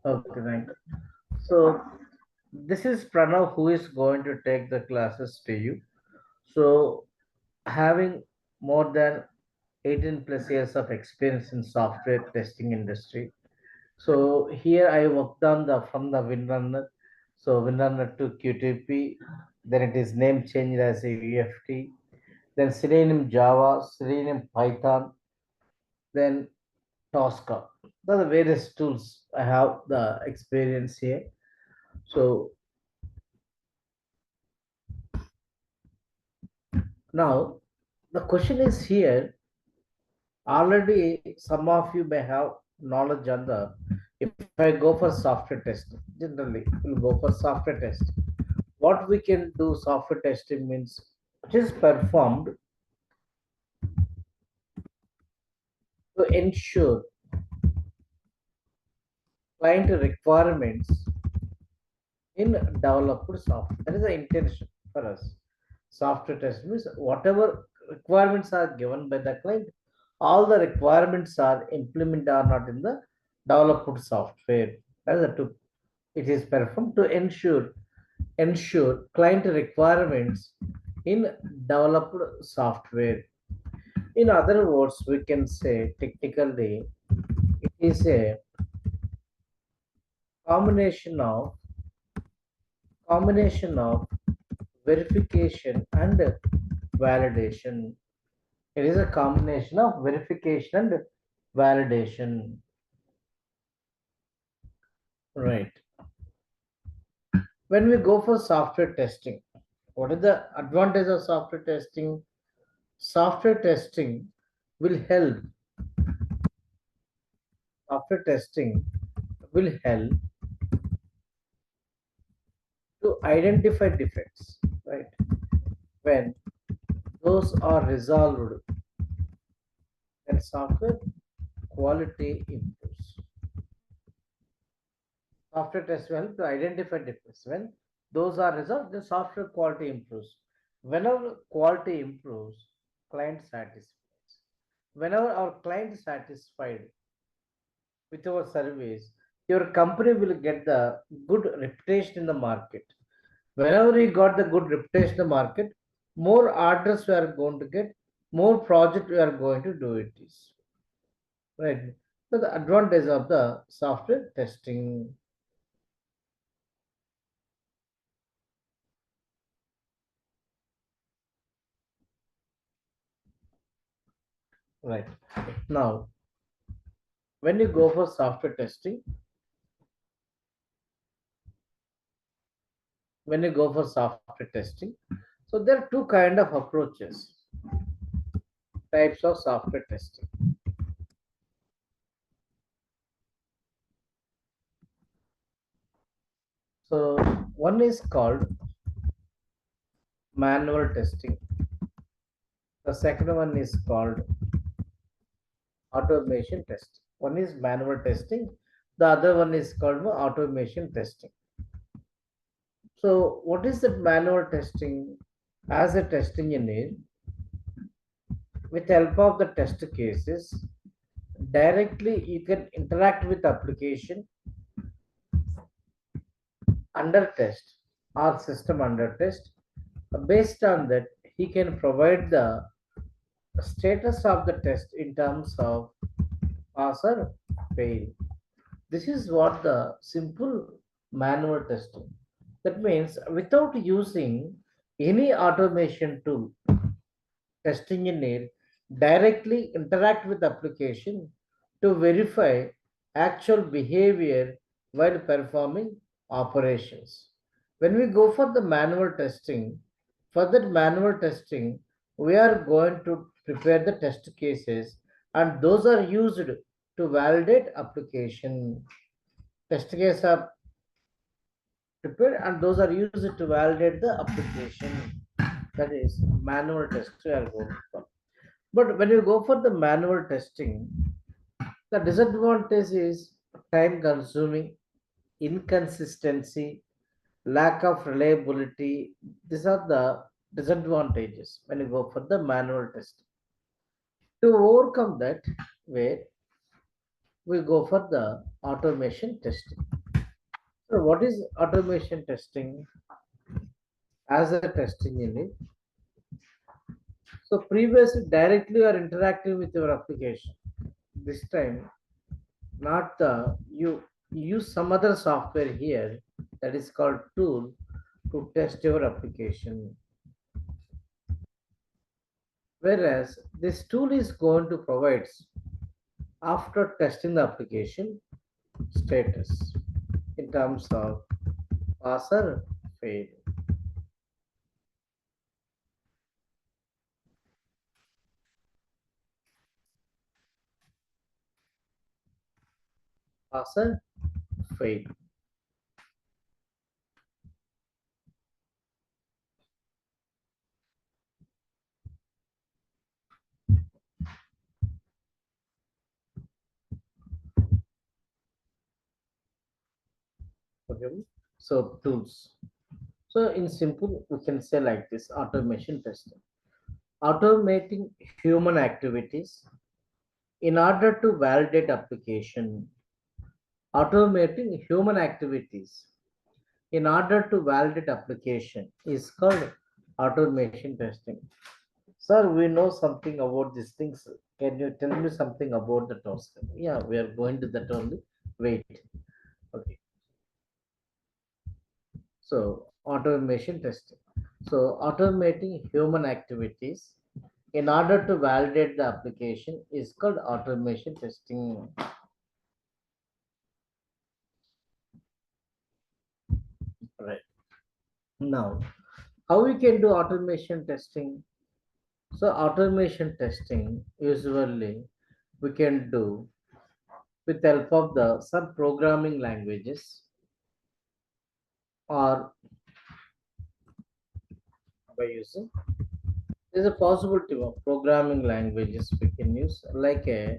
Okay, thank you. So this is Pranav who is going to take the classes to you. So having more than 18 plus years of experience in software testing industry. So here I worked on the from the WinRunner. So WinRunner to QTP, then it is name changed as a UFT, then Selenium Java, Selenium Python, then TOSCA. Those are the various tools I have the experience here. So now the question is here. Already, some of you may have knowledge on the. If I go for software testing, generally we'll go for software testing. What we can do software testing means it is performed to ensure client requirements in developed software. That is the intention for us. Software test means whatever requirements are given by the client, all the requirements are implemented or not in the developed software. That is the two. It is performed to ensure client requirements in developed software. In other words, we can say technically it is a combination of combination of verification and validation. It is a combination of verification and validation. Right. When we go for software testing, what is the advantage of software testing? Software testing will help. Software testing will help to identify defects, right? When those are resolved, then software quality improves. Software tests will help to identify defects. When those are resolved, the software quality improves. Whenever quality improves, client satisfies. Whenever our client is satisfied with our service, your company will get the good reputation in the market. Whenever you got the good reputation in the market, more orders we are going to get, more project we are going to do it is. Right. So the advantage of the software testing. Right. Now, when you go for software testing, when you go for software testing, so there are two kind of approaches, types of software testing. So one is called manual testing. The second one is called automation testing. One is manual testing. The other one is called automation testing. So what is that manual testing? As a test engineer, with help of the test cases, directly you can interact with application under test or system under test. Based on that, he can provide the status of the test in terms of pass or fail. This is what the simple manual testing. That means without using any automation tool, test engineer directly interact with application to verify actual behavior while performing operations. When we go for the manual testing, for that manual testing, we are going to prepare the test cases and those are used to validate application. Test cases are prepared and those are used to validate the application. That is manual test we are going for. But when you go for the manual testing, the disadvantage is time consuming, inconsistency, lack of reliability. These are the disadvantages when you go for the manual testing. To overcome that way, we go for the automation testing. So what is automation testing as a testing unit? So previously directly you are interacting with your application. This time not the you use some other software here that is called tool to test your application. Whereas this tool is going to provide after testing the application status in terms of pass or fail. Pass or fail. Okay. So tools. So in simple, we can say like this: automation testing, automating human activities in order to validate application, automating human activities in order to validate application is called automation testing. Sir, we know something about these things. Can you tell me something about the TOSCA? Yeah, we are going to that only. Wait. Okay. So automation testing. So automating human activities in order to validate the application is called automation testing. Right. Now, how we can do automation testing? So automation testing usually we can do with help of the some programming languages or by using. There's a possibility of programming languages we can use like a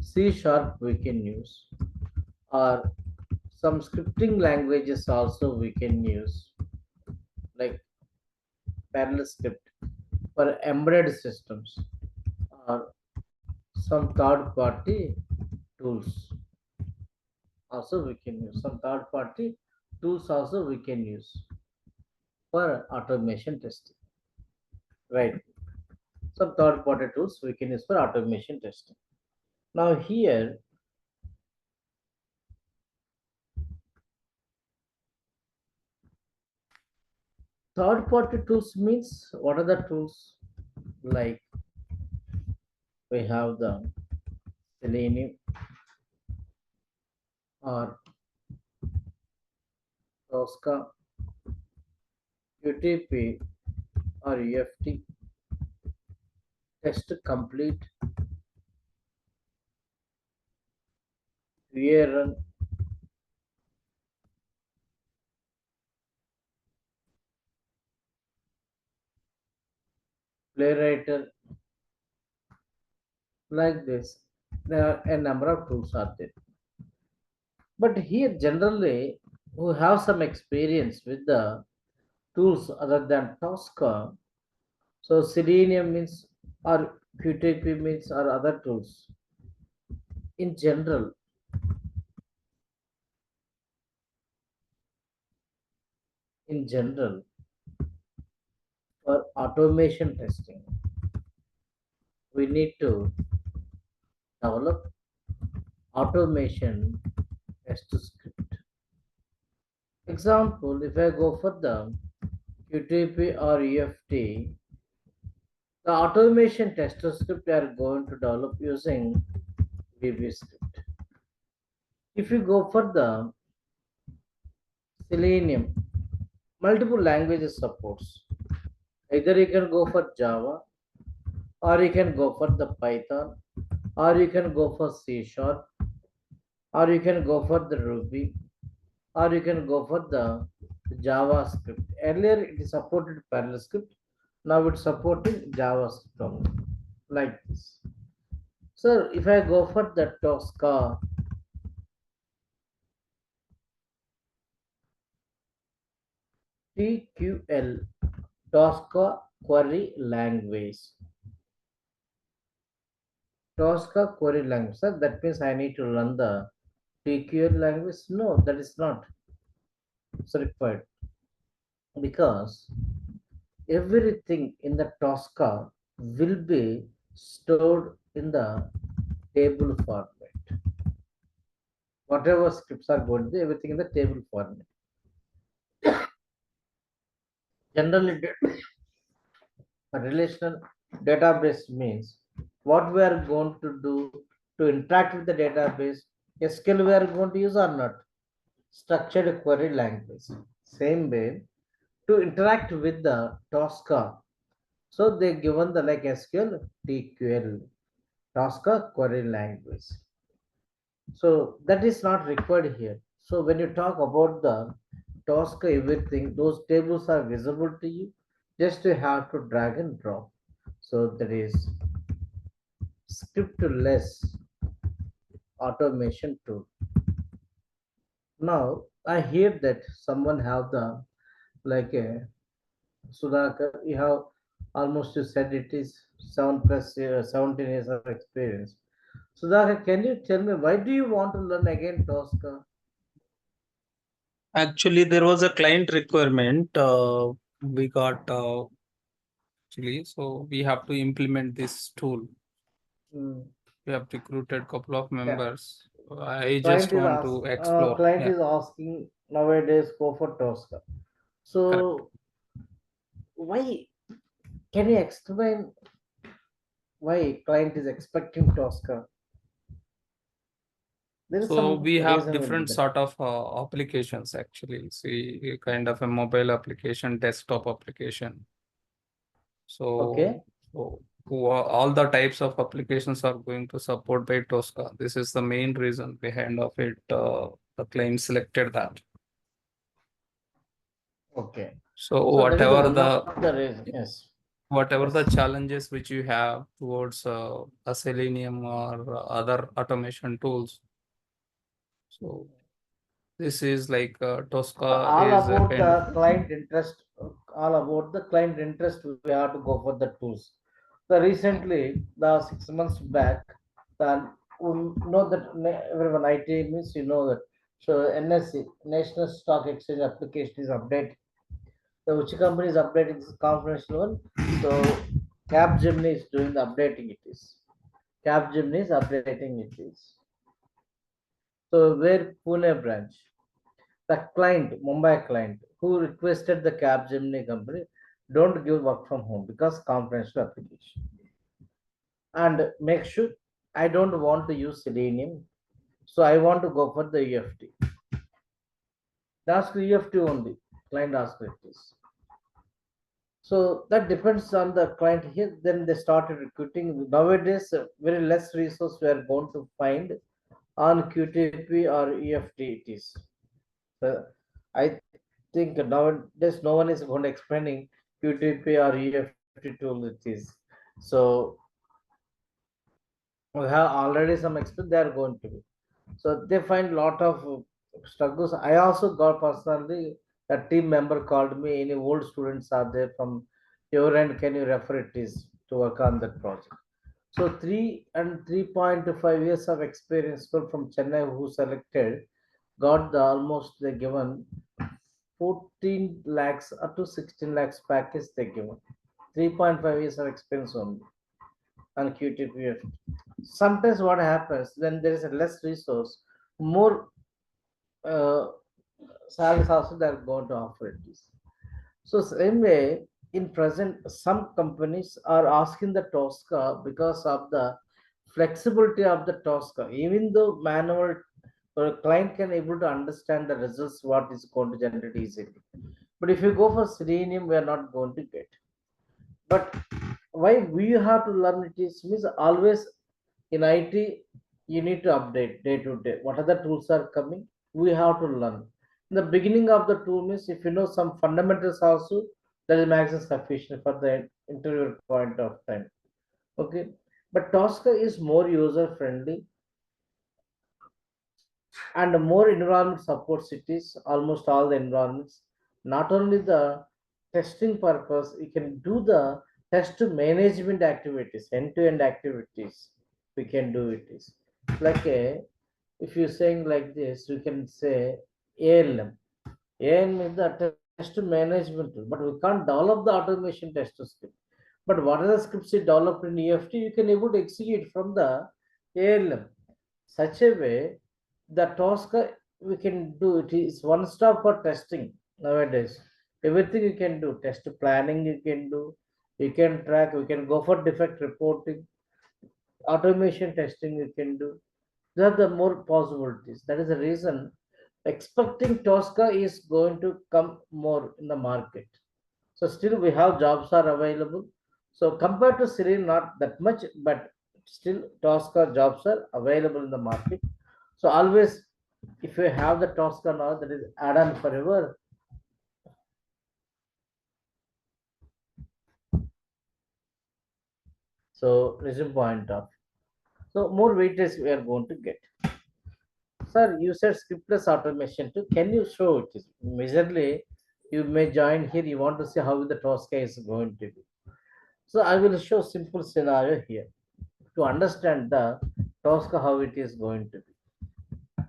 C sharp we can use or some scripting languages also we can use like parallel script for embedded systems or some third party tools also we can use some third party tools also we can use for automation testing, right? Some third party tools we can use for automation testing. Now here third party tools means what are the tools? Like we have the selenium or tosca, utp or eft, test complete, qa run, playwright, like this. There are a number of tools are there. But here generally who have some experience with the tools other than TOSCA, so Selenium means or QTP means or other tools. In general, in general, for automation testing, we need to develop automation test script. Example, if I go for the QTP or EFT, the automation tester script we are going to develop using VB script. If you go for the Selenium, multiple languages supports. Either you can go for Java, or you can go for the Python, or you can go for C sharp, or you can go for the Ruby, or you can go for the JavaScript. Earlier it is supported parallel script, now it's supporting JavaScript only, like this. So if I go for the TOSCA, TQL, TOSCA query language. TOSCA query language. Sir, that means I need to run the TQL language? No, that is not. So required because everything in the TOSCA will be stored in the table format. Whatever scripts are going to be, everything in the table format. Generally, a relational database means what we are going to do to interact with the database, a skill we are going to use or not. Structured query language. Same way, to interact with the TOSCA. So they given the like SQL, TQL, TOSCA query language. So that is not required here. So when you talk about the TOSCA everything, those tables are visible to you. Just you have to drag and drop. So there is scriptless automation tool. Now I hear that someone have the like a Sudhakar, you have almost you said it is 17 years of experience. Sudhakar, can you tell me why do you want to learn again Tosca? Actually, there was a client requirement. We got actually, so we have to implement this tool. Hmm. We have recruited couple of Yeah. members. I just want to explore. Client Yeah, is asking nowadays go for Tosca. correct. So why can you explain why client is expecting Tosca? There is So some we have reason will be different there. sort of applications actually. See, kind of a mobile application, desktop application. So, Okay. all the types of applications are going to support by Tosca. This is the main reason behind of it. The client selected that. Okay. So So that is the one of the reason. Yes. whatever Yes. the challenges which you have towards a Selenium or other automation tools. So this is like Tosca All is a about kind of the client interest, all about the client interest, we have to go for the tools. So recently, the 6 months back, the we know that everyone IT means you know that. So NSE, National Stock Exchange application is updated. So which company is updating this confidential one? So Capgemini is doing the updating it is. Capgemini is updating it is. So where Pune branch? The client, Mumbai client, who requested the Capgemini company, don't give work from home because confidential application. And make sure I don't want to use Selenium, so I want to go for the EFT. Ask EFT only. Client asks it is. So that depends on the client here. Then they started recruiting. Nowadays, very less resource we are going to find on QTP or EFT. It is. So I think nowadays no one is going to explaining QTP or EFT tool it is. So we have already some experience they are going to be. So they find lot of struggles. I also got personally a team member called me. Any old students are there from your end? Can you refer it is to work on that project? So 3.5 years of experience people from Chennai who selected got the almost they given 14 lakhs up to 16 lakhs package they given. 3.5 years of experience only on QTPF. Sometimes what happens when there is a less resource, more uh, salaries also they are going to offer it. So same way in present, some companies are asking the TOSCA because of the flexibility of the TOSCA. Even though manual client can able to understand the results what is going to generate easily. But if you go for Selenium, we are not going to get. But why we have to learn it is means always in IT you need to update day to day. What other tools are coming? We have to learn. In the beginning of the tool means if you know some fundamentals also, that is maximum sufficient for the interview point of time. Okay. But Tosca is more user friendly and more environment supports it is almost all the environments. Not only the testing purpose, you can do the test management activities, end-to-end activities we can do it is like a, if you're saying like this, you can say ALM. AN is the test management tool, but we can't develop the automation test script. But what are the scripts you developed in EFT, you can able to execute from the ALM. Such a way, the TOSCA we can do it is one stop for testing nowadays. Everything you can do, test planning you can do, you can track, you can go for defect reporting, automation testing you can do. There are the more possibilities. That is the reason expecting Tosca is going to come more in the market. So still we have jobs are available. So compared to Siri, not that much, but still Tosca jobs are available in the market. So always, if you have the Tosca now, that is add-on forever. So resume point of. So more weightage we are going to get. Sir, you said scriptless automation too. Can you show it? Majorly, you may join here. You want to see how the Tosca is going to be. So I will show simple scenario here to understand the Tosca how it is going to be.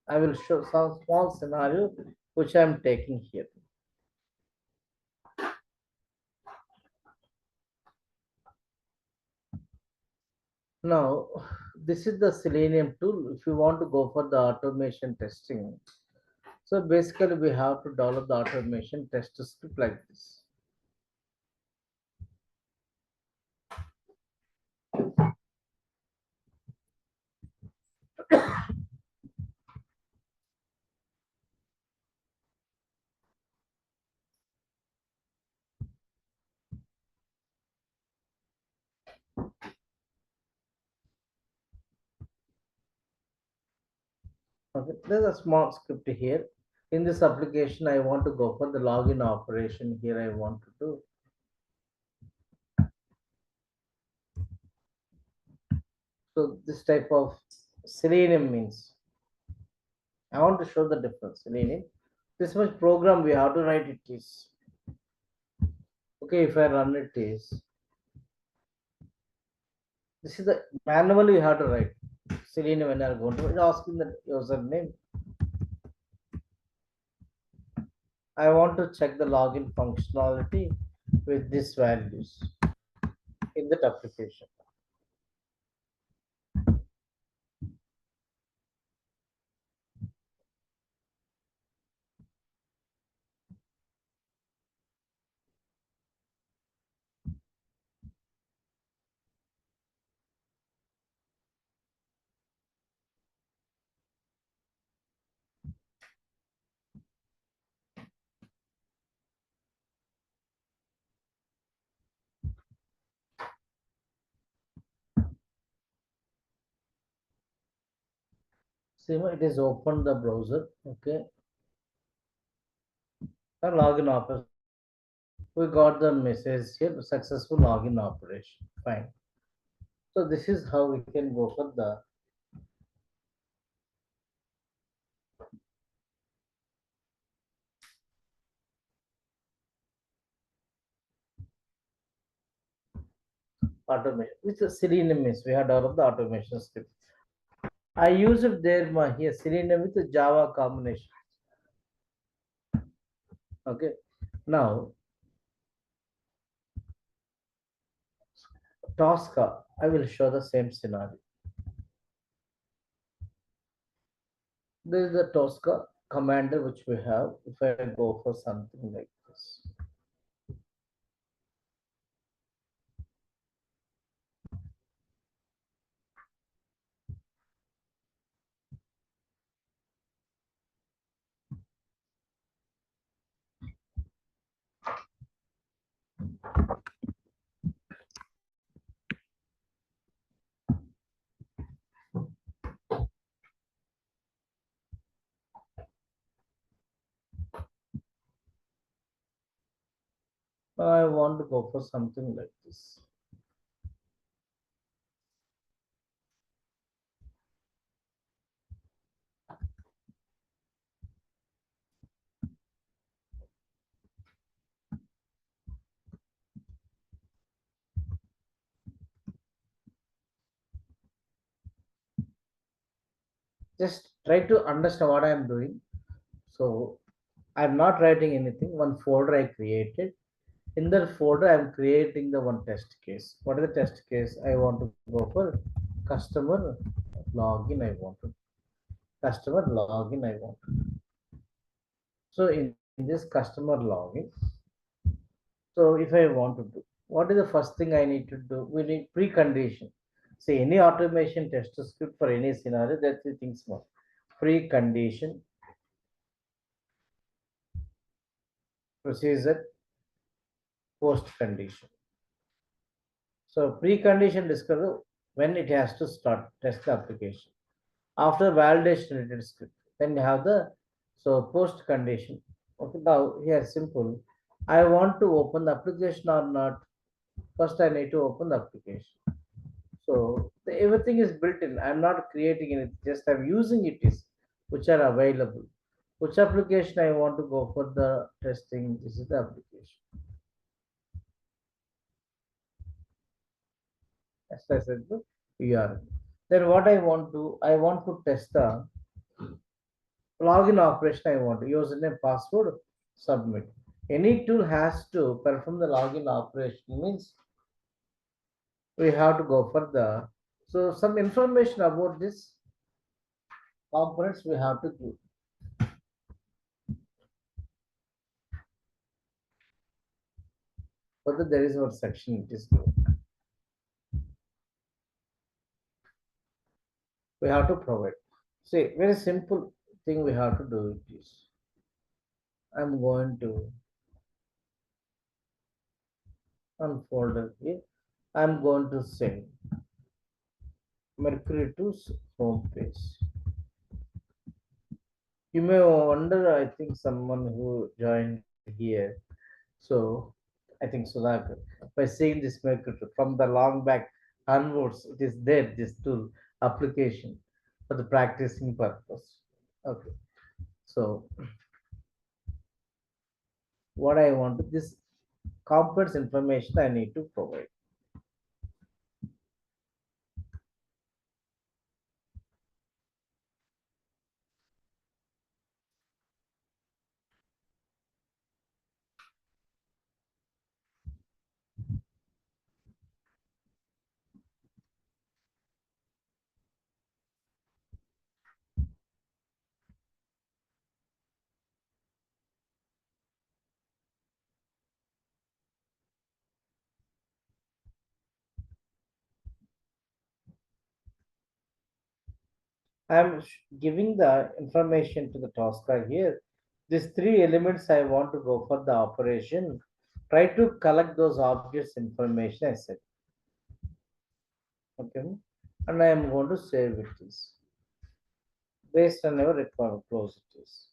I will show some small scenario which I am taking here. Now, this is the Selenium tool. If you want to go for the automation testing, so basically we have to develop the automation test script like this. Okay, there's a small script here. In this application, I want to go for the login operation here. I want to do. So this type of Selenium means I want to show the difference. Selenium. This much program we have to write it is. Okay, if I run it is. This is the manually you have to write. Selenium when you are going to asking the username. I want to check the login functionality with these values in that application. See, it is open the browser. Okay, and login operation. We got the message here, successful login operation. Fine. So this is how we can go for the automation. Which is Selenium means we have developed the automation script. I use it there here Selenium with the Java combination. Okay. Now TOSCA, I will show the same scenario. This is the TOSCA commander which we have. If I go for something like this, I want to go for something like this. just try to understand what I am doing. So I'm not writing anything. One folder I created. In that folder, I'm creating the one test case. What is the test case? I want to go for customer login. I want to customer login. I want. So in this customer login, so if I want to do, what is the first thing I need to do? We need precondition. See, any automation test script for any scenario, that's the thing small. Precondition, procedure, post condition. So precondition discover when it has to start test the application. After validation related script, then you have the so post condition. Okay, now here simple. I want to open the application or not. First, I need to open the application. So everything is built in. I'm not creating it. Just I'm using it is which are available. Which application I want to go for the testing? This is the application. As I said, the URL. Then what I want to test the login operation. I want username, password, submit. Any tool has to perform the login operation. Means we have to go for the so some information about this components we have to give. But there is one section it is given. We have to provide. See, very simple thing we have to do it is I'm going to unfolder here. I'm going to send Mercury to home page. You may wonder, I think someone who joined here. So I think Sudhakar, by seeing this Mercury from the long back onwards, it is there, this tool application for the practicing purpose. Okay. So what I want this complex information I need to provide. I'm giving the information to the TOSCA here. These three elements I want to go for the operation. Try to collect those objects information I said. Okay. And I am going to save it is based on our requirement close it is.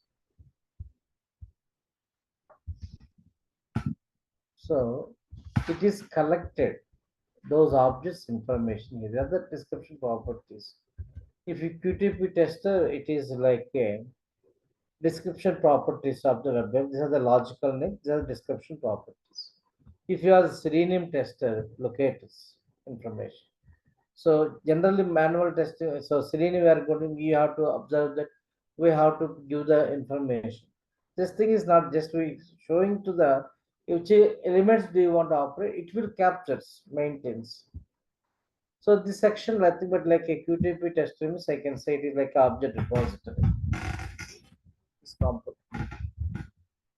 So it is collected those objects information here. The other description properties. If you QTP tester, it is like a description properties of the web. These are the logical name. These are the description properties. If you are the Selenium tester, locators information. So generally manual testing. So Selenium we are going to you have to observe that we have to give the information. This thing is not just we showing to the which elements do you want to operate. It will captures maintains. So this section nothing but like a QTP tester means I can say it is like a object repository. This component.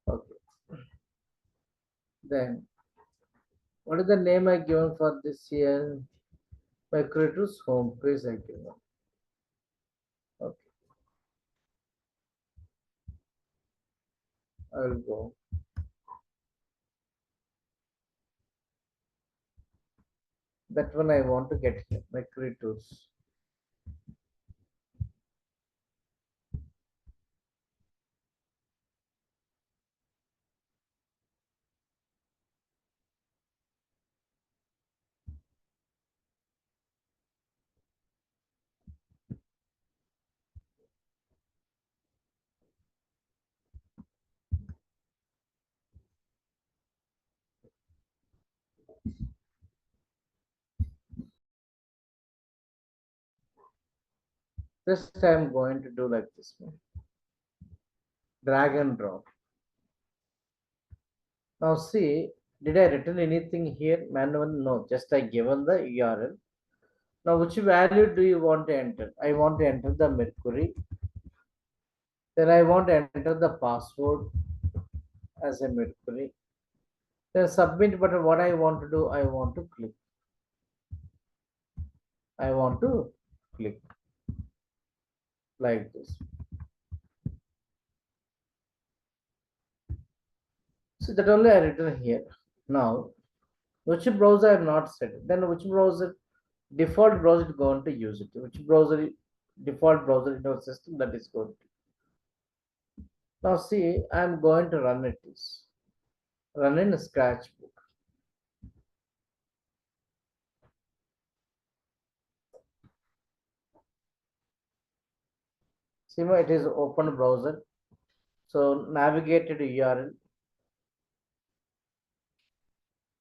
Okay. Then what is the name I given for this here? My creator's home page I given. Okay, I will go. That one I want to get here. My creators. Just I am going to do like this one. Drag and drop. Now see, did I written anything here? Manual? No, just I given the URL. Now which value do you want to enter? I want to enter the Mercury. Then I want to enter the password as a Mercury. Then submit button. What I want to do? I want to click. I want to click like this. So that only I written here. Now which browser I have not set. Then which browser default browser is going to use it. Which browser default browser in our system that is going to. Now see, I am going to run it. Is run in Scratchbook. See, it is open browser. So navigate to URL.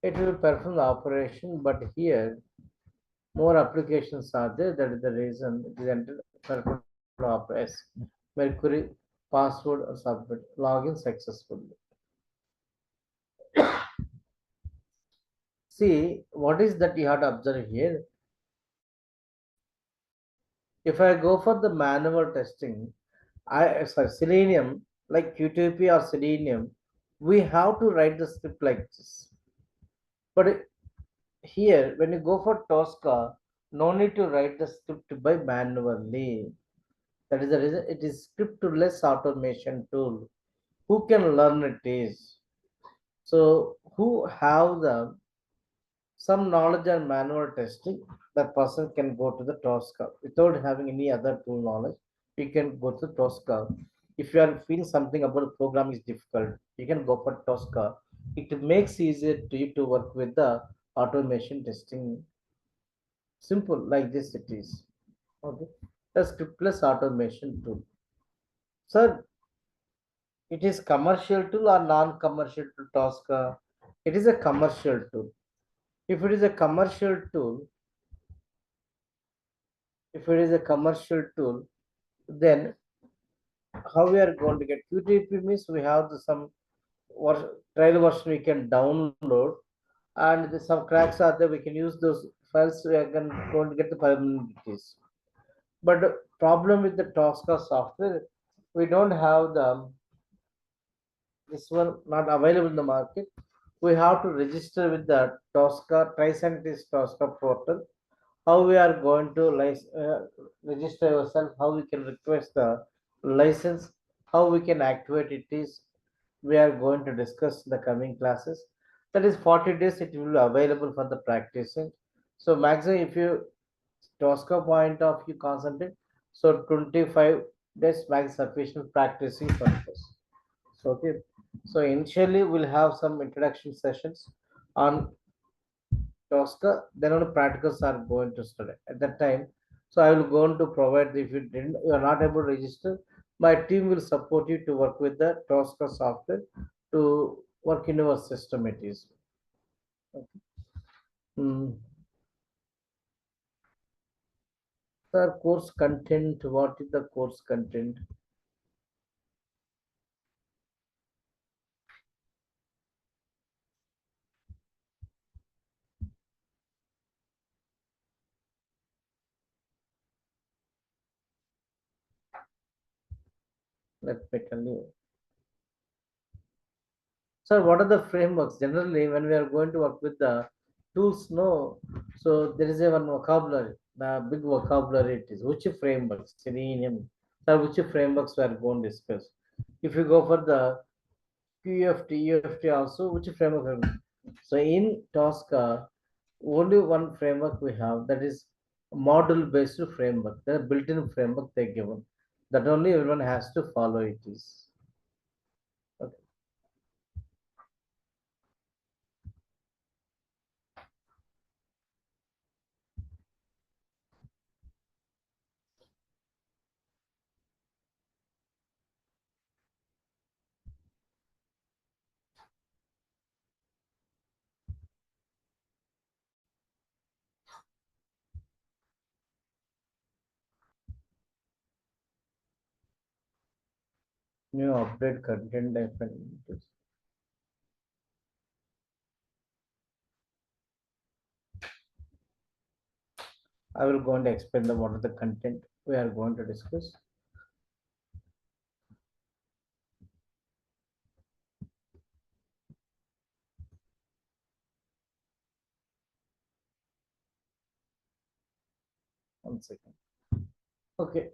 It will perform the operation, but here more applications are there. That is the reason it is entered perform operation. Mercury password or submit login successfully. See what is that you have to observe here. If I go for the manual testing, I sorry Selenium like Qtp or Selenium, we have to write the script like this. But here, when you go for TOSCA, no need to write the script by manually. That is the reason it is scriptless automation tool. Who can learn it is. So who have the some knowledge and manual testing, that person can go to the TOSCA without having any other tool knowledge. You can go to TOSCA. If you are feeling something about the program is difficult, you can go for TOSCA. It makes easier to you to work with the automation testing. Simple like this it is. Okay. The scriptless automation tool. Sir, it is commercial tool or non-commercial tool TOSCA? It is a commercial tool. If it is a commercial tool, if it is a commercial tool, then how we are going to get QTP means we have some trial version we can download, and some cracks are there. We can use those files. We are going to get the vulnerabilities. But the problem with the TOSCA software, we don't have the this one not available in the market. We have to register with the TOSCA Tri-Scientist TOSCA portal. How we are going to register yourself, how we can request the license, how we can activate it is we are going to discuss in the coming classes. That is 40 days it will be available for the practicing. So maximum if you TOSCA point of view concentrate, so 25 days max sufficient practicing purpose. So okay. So initially we'll have some introduction sessions on TOSCA, then only practicals are going to start at that time. So I will go on to provide if you are not able to register, my team will support you to work with the TOSCA software to work in your system. It is. Hmm. Sir, course content. What is the course content? Let me tell you. Sir, what are the frameworks? Generally, when we are going to work with the tools, no. So there is a one vocabulary, the big vocabulary it is. Which frameworks? Selenium. Sir, which frameworks we are going to discuss? If you go for the QFT, UFT also, which framework? So in TOSCA, only one framework we have, that is model-based framework. The built-in framework they given. That only everyone has to follow it is. Okay. New update content definition. I will go and explain the what are the content we are going to discuss. One second. Okay.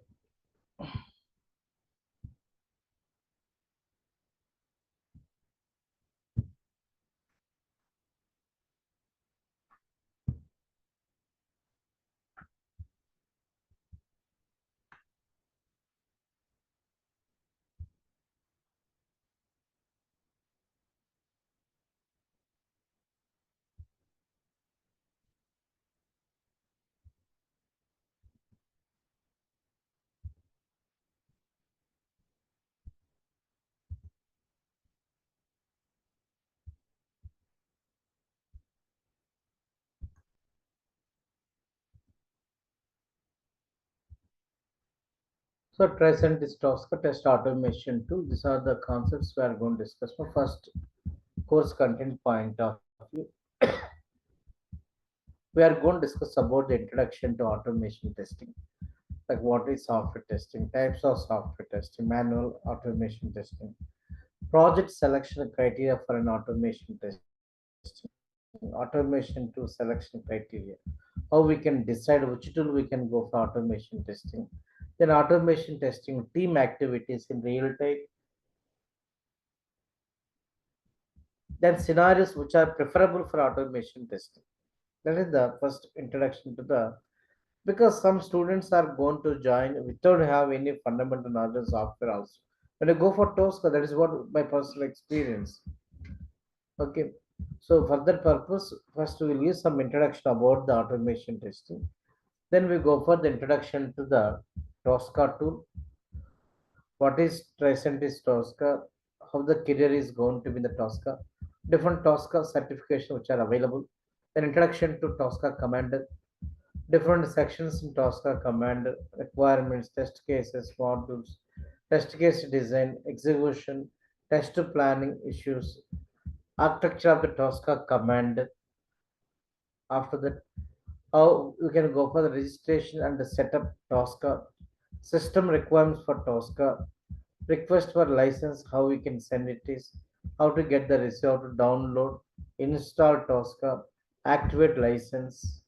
So trace and TOSCA test automation tool. These are the concepts we are going to discuss. For first course content point of view, we are going to discuss about the introduction to automation testing, like what is software testing, types of software testing, manual automation testing, project selection criteria for an automation testing, automation to selection criteria, how we can decide which tool we can go for automation testing, then automation testing, team activities in real time, then scenarios which are preferable for automation testing. That is the first introduction to the, because some students are going to join without have any fundamental knowledge of software also. When I go for TOSCA, that is what my personal experience. Okay. So for that purpose, first we will use some introduction about the automation testing. Then we go for the introduction to the TOSCA tool. What is present is TOSCA, how the career is going to be in the TOSCA, different TOSCA certification which are available. Then introduction to TOSCA commander, different sections in TOSCA commander, requirements, test cases, modules, test case design, execution, test planning issues, architecture of the TOSCA command. After that, how you can go for the registration and the setup TOSCA, system requirements for TOSCA, request for license, how we can send it is, how to get the receipt, how to download, install TOSCA, activate license,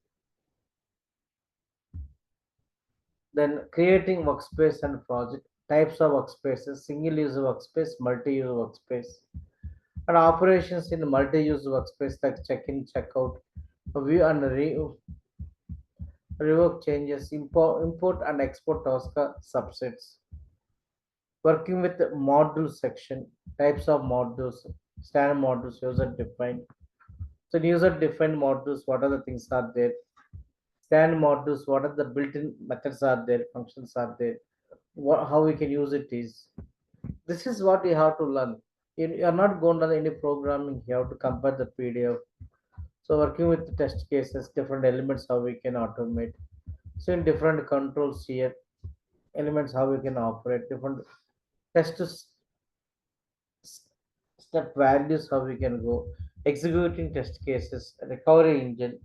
then creating workspace and project, types of workspaces, single user workspace, multi-user workspace, and operations in multi-user workspace like check-in, check-out, view and revoke changes, import and export TOSCA subsets, working with the module section, types of modules, standard modules, user defined. So user defined modules, what are the things are there? Standard modules, what are the built-in methods are there, functions are there, how we can use it is. This is what you have to learn. You are not going to learn any programming. You have to compare the PDF. So working with the test cases, different elements, how we can automate. So in different controls here, elements, how we can operate, different test step values, how we can go, executing test cases, recovery engine,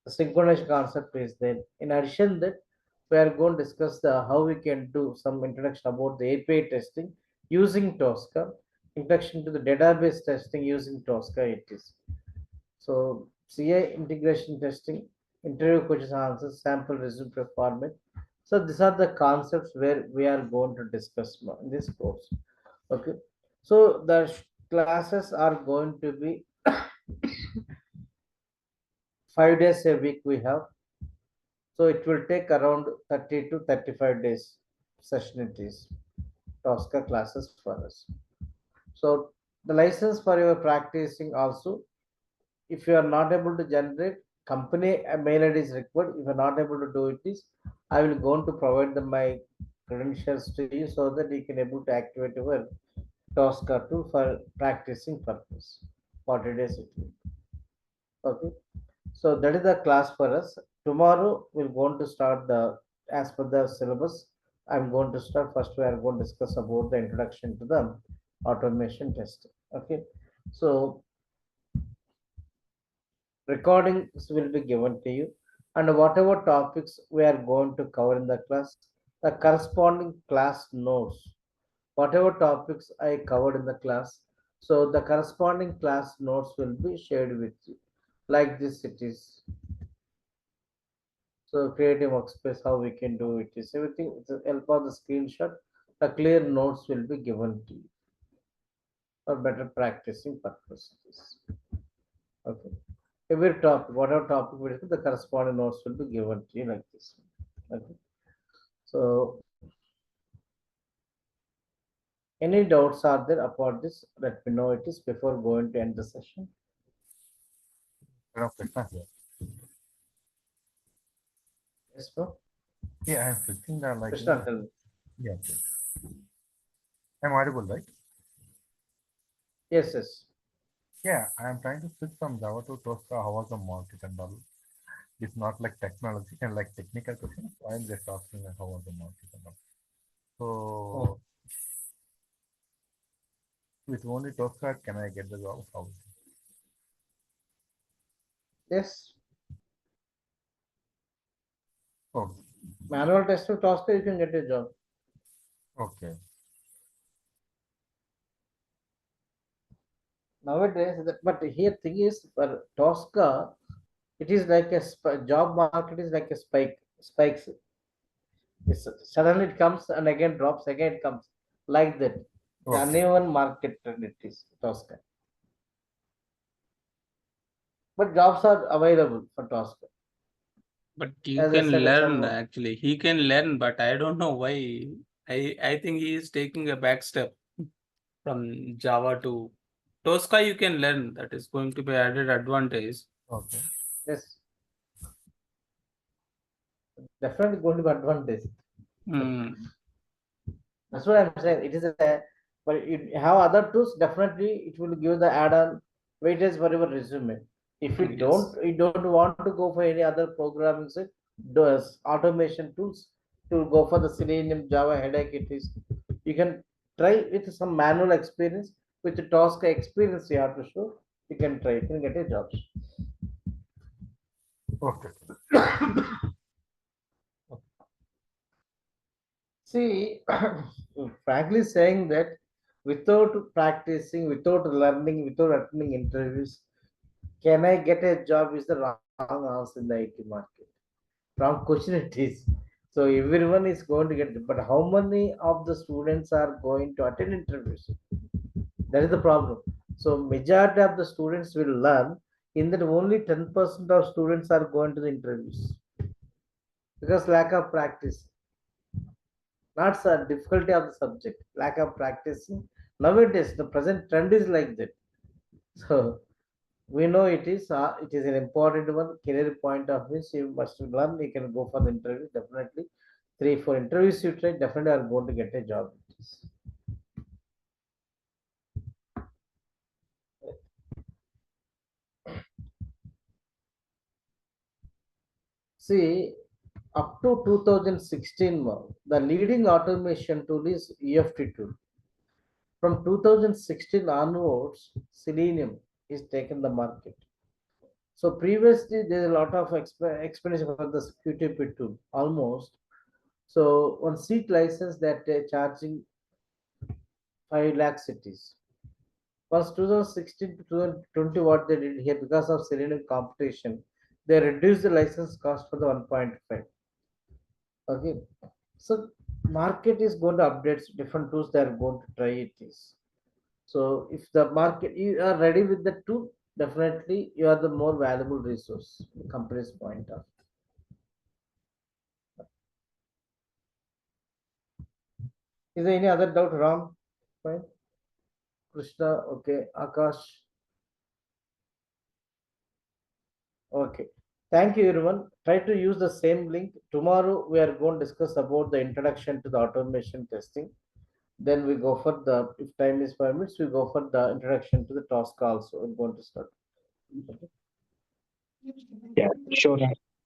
the synchronized concept is there. In addition that, we are going to discuss the how we can do some introduction about the API testing using TOSCA, introduction to the database testing using TOSCA it is. So CI integration testing, interview questions answers, sample resume format. So these are the concepts where we are going to discuss in this course. Okay. So the classes are going to be 5 days a week we have. So it will take around 30 to 35 days session it is. TOSCA classes for us. So the license for your practicing also, if you are not able to generate, company mail ID is required. If you are not able to do it is, I will go on to provide my credentials to you so that you can able to activate your TOSCA tool for practicing purpose. 40 days it will. Okay. So that is the class for us. Tomorrow we're going to start the as per the syllabus I'm going to start. First, we are going to discuss about the introduction to the automation testing. Okay, so recordings will be given to you, and whatever topics we are going to cover in the class, the corresponding class notes, whatever topics I covered in the class, so the corresponding class notes will be shared with you. Like this, it is. So creative workspace, how we can do it is everything with the help of the screenshot. The clear notes will be given to you for better practicing purposes. Okay. Every topic, whatever topic we discuss, the corresponding notes will be given to you like this. Okay. So any doubts are there about this? Let me know it is before going to end the session. No, Krishna here. Yes, bro. Yeah, I'm fixing the like, Krishna, tell me. yeah, okay. I'm audible, right? Yes, yes. Yeah, I'm trying to switch from Java to Tosca. How was the market and all? It's not like technology and like technical questions. I'm just asking like, how was the market and all. Oh, So with only Tosca, can I get the job? How is it? yes. Oh, Manual test of TOSCA, you can get a job. okay. Nowadays, but here thing is for TOSCA, it is like a job market is like a spikes. Suddenly it comes and again drops, again it comes like that. The Okay. uneven market trend it is TOSCA. But jobs are available for TOSCA. But you As I can said, learn some actually. He can learn, but I don't know why. I think he is taking a back step from Java to Tosca. You can learn. That is going to be added advantage. Okay. yes, definitely going to be advantage. Hmm. That's what I'm saying. It is a but you have other tools, definitely it will give the add-on weightage for your resume. If Yes. you don't want to go for any other programming set, does automation tools to go for the Selenium Java headache it is. You can try with some manual experience, with the Tosca experience you have to show. You can try. You can get a job. Okay. See, frankly saying that without practicing, without learning, without attending interviews, can I get a job is the wrong answer in the IT market. Wrong question it is. So everyone is going to get it, but how many of the students are going to attend interviews? That is the problem. So majority of the students will learn in that only 10% of students are going to the interviews because lack of practice. Not the difficulty of the subject, lack of practicing. Nowadays, the present trend is like that. So we know it is an important one. Career point of view, so you must learn. You can go for the interview definitely. 3 4 interviews you try, definitely are going to get a job. See, up to 2016, the leading automation tool is EFT tool. From 2016 onwards, Selenium is taken the market. So previously there's a lot of explanation for the QTP tool almost. So on seat license that they're charging 5 lakh cities. First 2016 to 2020 what they did here because of Selenium competition, they reduced the license cost for the 1.5. Okay. So market is going to update different tools they are going to try it is. So if the market you are ready with the tool, definitely you are the more valuable resource company's point of. Is there any other doubt, Ram? Fine. Krishna, okay. Akash, okay. Thank you, everyone. Try to use the same link. Tomorrow we are going to discuss about the introduction to the automation testing. Then we go for the, if time is 5 minutes, we go for the introduction to the task also. We're going to start. Okay. Yeah, sure.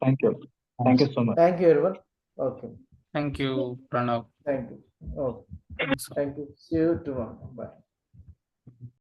Thank you. Thank you so much. Thank you, everyone. Okay. Thank you, Pranav. Thank you. Oh, Thanks. thank you. See you tomorrow. Bye.